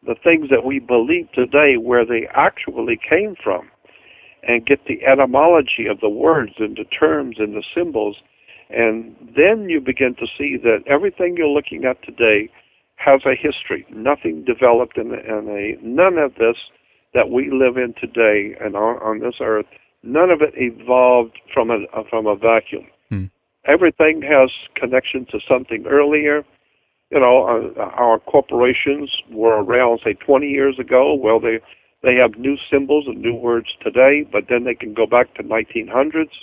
the things that we believe today where they actually came from, and get the etymology of the words and the terms and the symbols. And then you begin to see that everything you're looking at today has a history. Nothing developed none of this that we live in today and on this earth, none of it evolved from a vacuum. Everything has connection to something earlier. You know, our corporations were around, say, 20 years ago. Well, they have new symbols and new words today, but then they can go back to 1900s.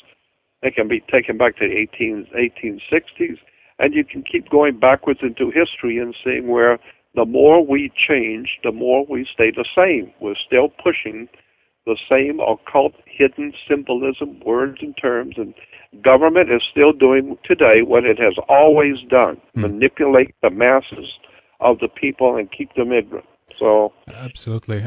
They can be taken back to the 1860s, and you can keep going backwards into history and seeing where the more we change, the more we stay the same. We're still pushing the same occult hidden symbolism, words and terms, and government is still doing today what it has always done, manipulate the masses of the people and keep them ignorant. So absolutely.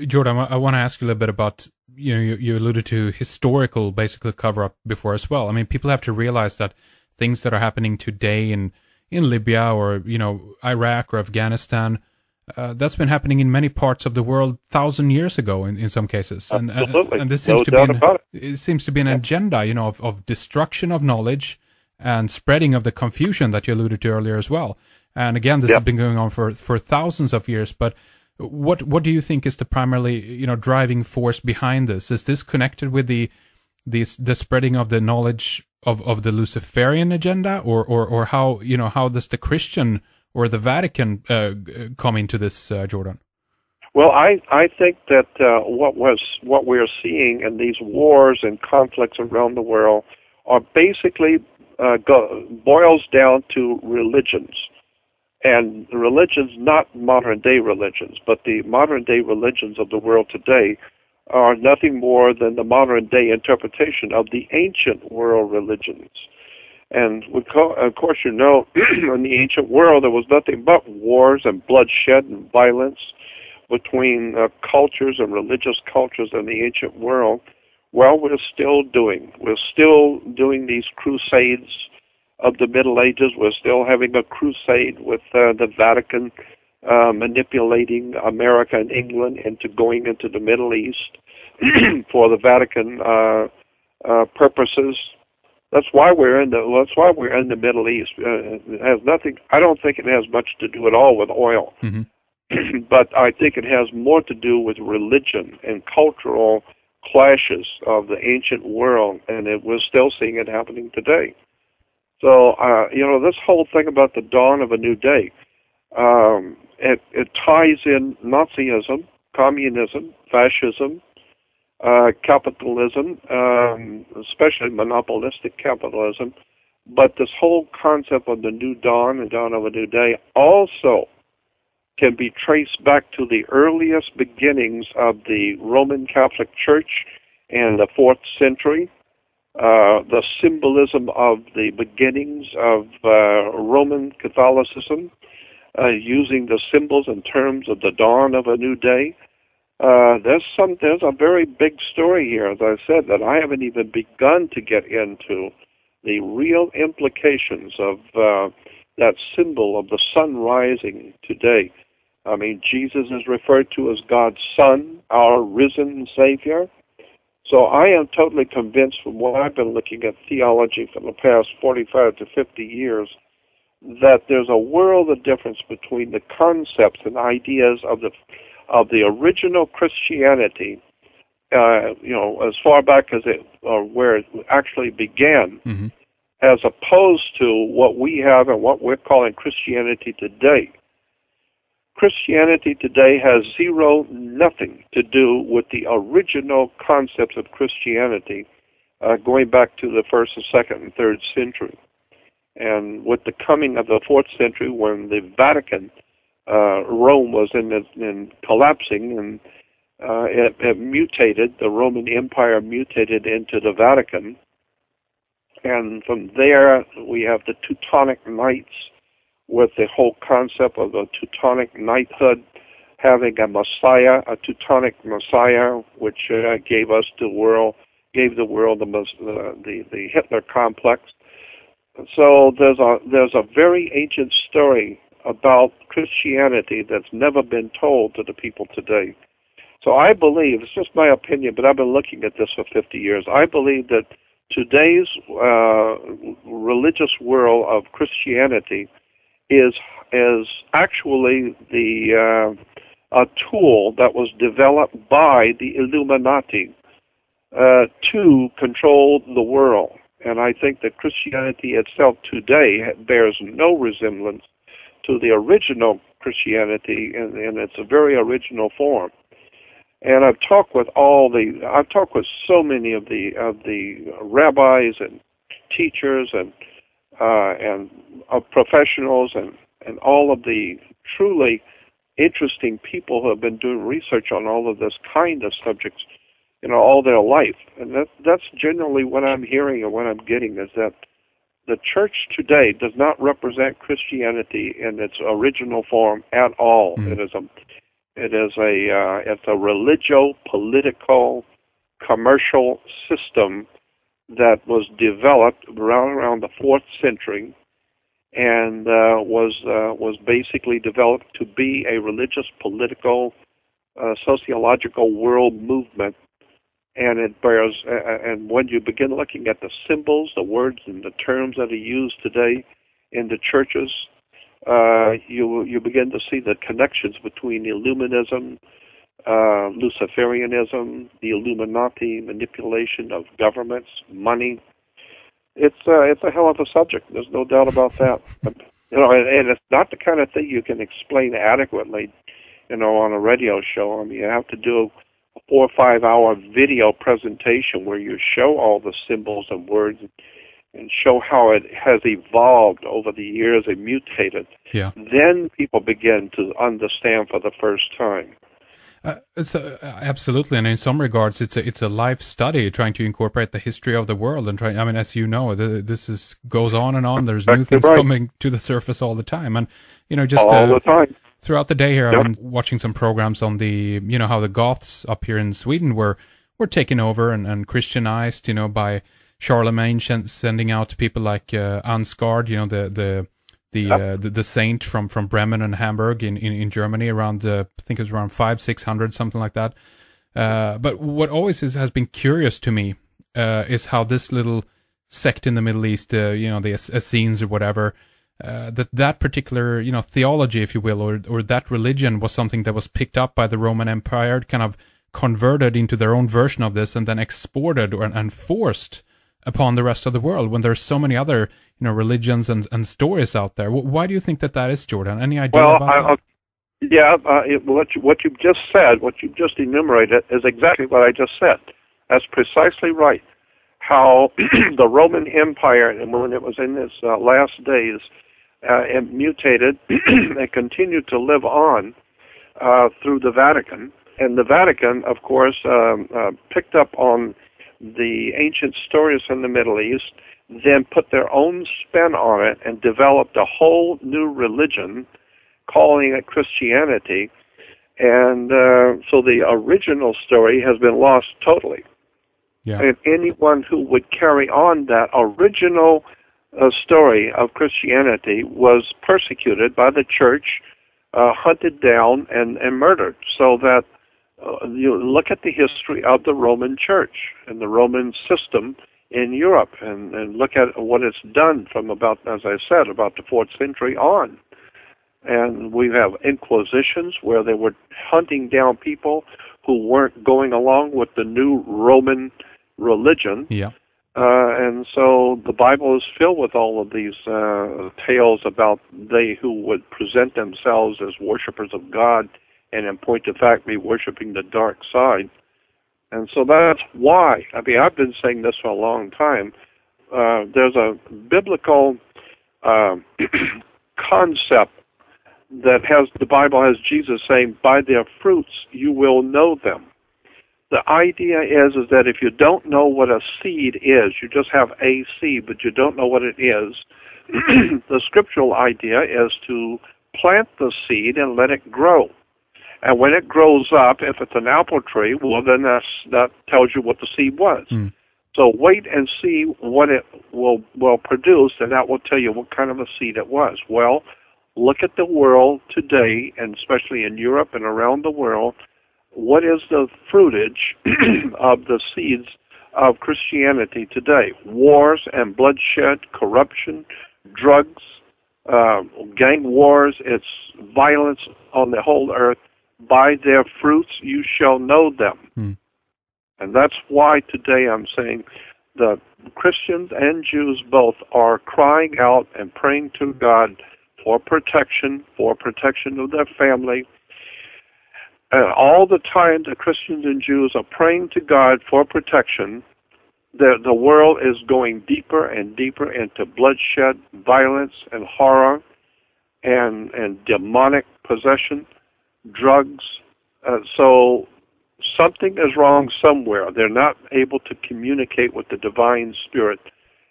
Jordan, I want to ask you a little bit about, you alluded to historical, basically, cover-up before as well. I mean, people have to realize that things that are happening today in Libya or, Iraq or Afghanistan, that's been happening in many parts of the world 1,000 years ago in some cases. Absolutely. And this seems it seems to be an agenda, of destruction of knowledge and spreading of the confusion that you alluded to earlier as well. And again, this has been going on for thousands of years. But what do you think is the primarily driving force behind this? Is this connected with the spreading of the knowledge of the Luciferian agenda, or how does the Christian or the Vatican come into this, Jordan? Well, I think that what we're seeing in these wars and conflicts around the world are basically boils down to religions. And religions, not modern-day religions, but the modern-day religions of the world today are nothing more than the modern-day interpretation of the ancient world religions. And of course, in the ancient world, there was nothing but wars and bloodshed and violence between cultures and religious cultures in the ancient world. Well, we're still doing these crusades of the Middle Ages. We're still having a crusade with the Vatican manipulating America and England into going into the Middle East for the Vatican purposes. That's why we're in the Middle East. It has nothing. I don't think it has much to do at all with oil, but I think it has more to do with religion and cultural clashes of the ancient world, and we're still seeing it happening today. So, this whole thing about the dawn of a new day, it ties in Nazism, communism, fascism, capitalism, especially monopolistic capitalism. But this whole concept of the new dawn, the dawn of a new day, also can be traced back to the earliest beginnings of the Roman Catholic Church in the 4th century. The symbolism of the beginnings of Roman Catholicism, using the symbols and terms of the dawn of a new day. There's a very big story here, as I said, that I haven't even begun to get into the real implications of that symbol of the sun rising today. I mean, Jesus is referred to as God's Son, our risen Savior. So I am totally convinced from what I've been looking at theology for the past 45 to 50 years that there's a world of difference between the concepts and ideas of the original Christianity, as far back as where it actually began, as opposed to what we have and what we're calling Christianity today. Christianity today has nothing to do with the original concepts of Christianity going back to the 1st, and 2nd, and 3rd century. And with the coming of the 4th century, when the Vatican, Rome was in collapsing, and it mutated, the Roman Empire mutated into the Vatican. And from there, we have the Teutonic Knights, with the whole concept of the Teutonic knighthood having a Messiah, a Teutonic Messiah, which gave the world the Hitler complex. So there's a very ancient story about Christianity that's never been told to the people today. So I believe, it's just my opinion, but I've been looking at this for 50 years. I believe that today's religious world of Christianity is actually a tool that was developed by the Illuminati to control the world. And I think that Christianity itself today bears no resemblance to the original Christianity in its very original form. And I've talked with so many of the rabbis and teachers and professionals and all of the truly interesting people who have been doing research on all of this kind of subjects, all their life. And that's generally what I'm hearing and what I'm getting, is that the church today does not represent Christianity in its original form at all. Mm. It's a religio-political commercial system that was developed around the 4th century and was basically developed to be a religious, political, sociological world movement. And it bears, and when you begin looking at the symbols, the words, and the terms that are used today in the churches, you begin to see the connections between Illuminism, Luciferianism, the Illuminati, manipulation of governments, money. It's a hell of a subject. There's no doubt about that. And it's not the kind of thing you can explain adequately, on a radio show. I mean, you have to do a 4 or 5 hour video presentation where you show all the symbols and words and show how it has evolved over the years and mutated. Yeah. Then people begin to understand for the first time. Absolutely, and in some regards, it's a life study trying to incorporate the history of the world and trying. I mean, as you know, this goes on and on. There's new things coming to the surface all the time, and just all the time. Throughout the day here, I've been watching some programs on the how the Goths up here in Sweden were taken over and Christianized, by Charlemagne sending out people like Ansgard, the saint from Bremen and Hamburg in Germany around I think it was around 500-600, something like that. But what always has been curious to me is how this little sect in the Middle East, the Essenes or whatever, that particular theology, if you will, or that religion was something that was picked up by the Roman Empire, kind of converted into their own version of this, and then exported and forced upon the rest of the world, when there's so many other religions and stories out there. Why do you think that is, Jordan? Any idea about that? What you've just said, what you've just enumerated, is exactly what I just said. That's precisely right. How the Roman Empire, and when it was in its last days, it mutated and continued to live on through the Vatican. And the Vatican, of course, picked up on the ancient stories from the Middle East, then put their own spin on it and developed a whole new religion, calling it Christianity. And so the original story has been lost totally. Yeah. And anyone who would carry on that original story of Christianity was persecuted by the church, hunted down, and murdered. So that you look at the history of the Roman Church and the Roman system in Europe, and look at what it's done from about, as I said, about the 4th century on. And we have inquisitions where they were hunting down people who weren't going along with the new Roman religion. Yeah. And so the Bible is filled with all of these tales about they who would present themselves as worshipers of God and in point of fact be worshiping the dark side. And so that's why, I mean, I've been saying this for a long time, there's a biblical concept that has, the Bible has Jesus saying, by their fruits you will know them. The idea is that if you don't know what a seed is, you just have a seed, but you don't know what it is, the scriptural idea is to plant the seed and let it grow. And when it grows up, if it's an apple tree, well, then that tells you what the seed was. Mm. So wait and see what it will produce, and that will tell you what kind of a seed it was. Well, look at the world today, and especially in Europe and around the world, what is the fruitage of the seeds of Christianity today? Wars and bloodshed, corruption, drugs, gang wars, it's violence on the whole earth. By their fruits you shall know them. And that's why today I'm saying the Christians and Jews both are crying out and praying to God for protection of their family. All the time the Christians and Jews are praying to God for protection, the world is going deeper and deeper into bloodshed, violence, and horror, and demonic possession, drugs. So something is wrong somewhere. They're not able to communicate with the divine spirit.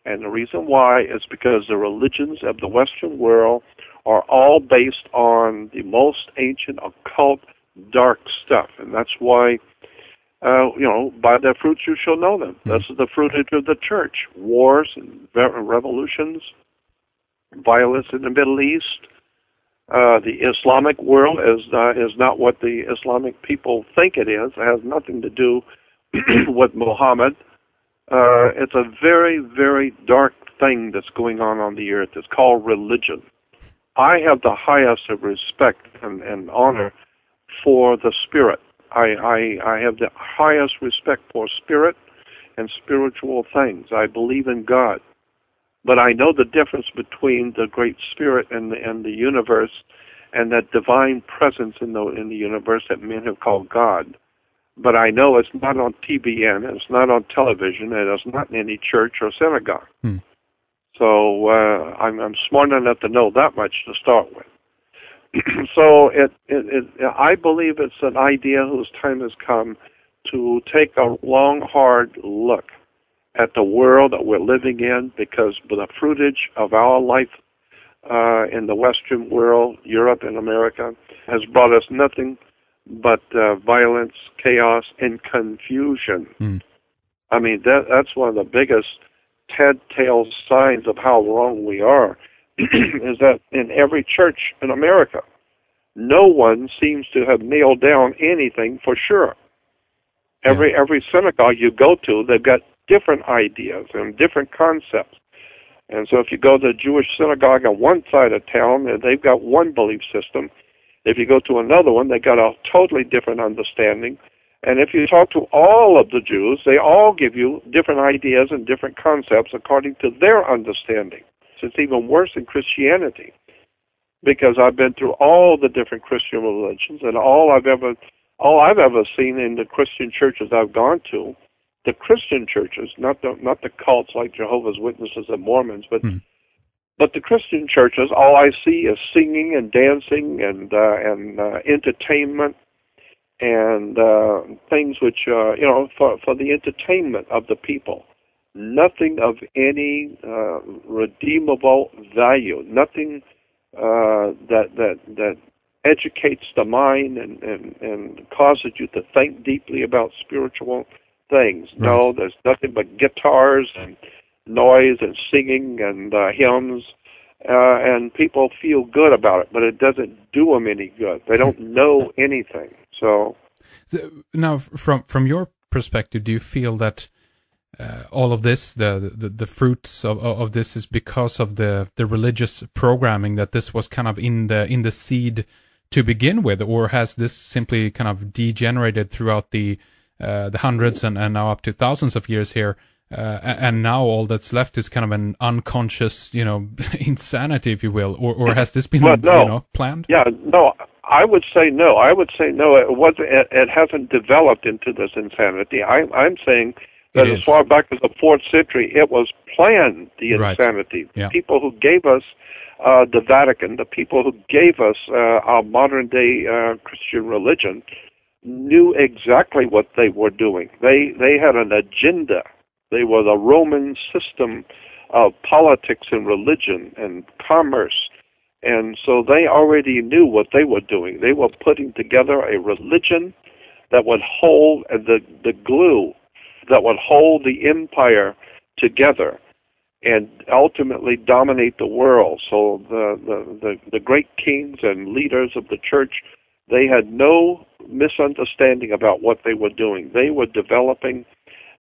And the reason why is because the religions of the Western world are all based on the most ancient occult dark stuff. And that's why, by their fruits you shall know them. This is the fruitage of the church. Wars and revolutions, violence in the Middle East. The Islamic world is not what the Islamic people think it is. It has nothing to do with Muhammad. It's a very, very dark thing that's going on the earth. It's called religion. I have the highest of respect and honor for the spirit. I have the highest respect for spirit and spiritual things. I believe in God. But I know the difference between the Great Spirit and the universe and that divine presence in the universe that men have called God. But I know it's not on TBN, it's not on television, and it's not in any church or synagogue. So I'm smart enough to know that much to start with. So I believe it's an idea whose time has come to take a long, hard look at the world that we're living in, because the fruitage of our life in the Western world, Europe and America, has brought us nothing but violence, chaos, and confusion. I mean, that's one of the biggest telltale signs of how wrong we are, is that in every church in America, no one seems to have nailed down anything for sure. Every synagogue you go to, they've got different ideas and different concepts. And so if you go to a Jewish synagogue on one side of town, they've got one belief system. If you go to another one, they got a totally different understanding. And if you talk to all of the Jews, they all give you different ideas and different concepts according to their understanding. So it's even worse in Christianity, because I've been through all the different Christian religions, and all I've ever seen in the Christian churches I've gone to, the Christian churches, not the cults like Jehovah's Witnesses and Mormons, but the Christian churches, all I see is singing and dancing and entertainment and things which for the entertainment of the people. Nothing of any redeemable value. Nothing that educates the mind and causes you to think deeply about spiritual things. Right. No, there's nothing but guitars and noise and singing and hymns, and people feel good about it, but it doesn't do them any good. They don't know anything. So now, from your perspective, do you feel that all of this, the fruits of this, is because of the religious programming, that this was kind of in the seed to begin with, or has this simply kind of degenerated throughout the hundreds and now up to thousands of years here, and now all that's left is kind of an unconscious, insanity, if you will, or has this been planned? Yeah, no, I would say no. It wasn't. It hasn't developed into this insanity. I'm saying that as far back as the 4th century, it was planned, the insanity. Right. Yeah. People who gave us the Vatican, the people who gave us our modern-day Christian religion, knew exactly what they were doing. They had an agenda. They were the Roman system of politics and religion and commerce. And so they already knew what they were doing. They were putting together a religion that would hold the glue, that would hold the empire together. and ultimately dominate the world. So the great kings and leaders of the church, they had no misunderstanding about what they were doing. They were developing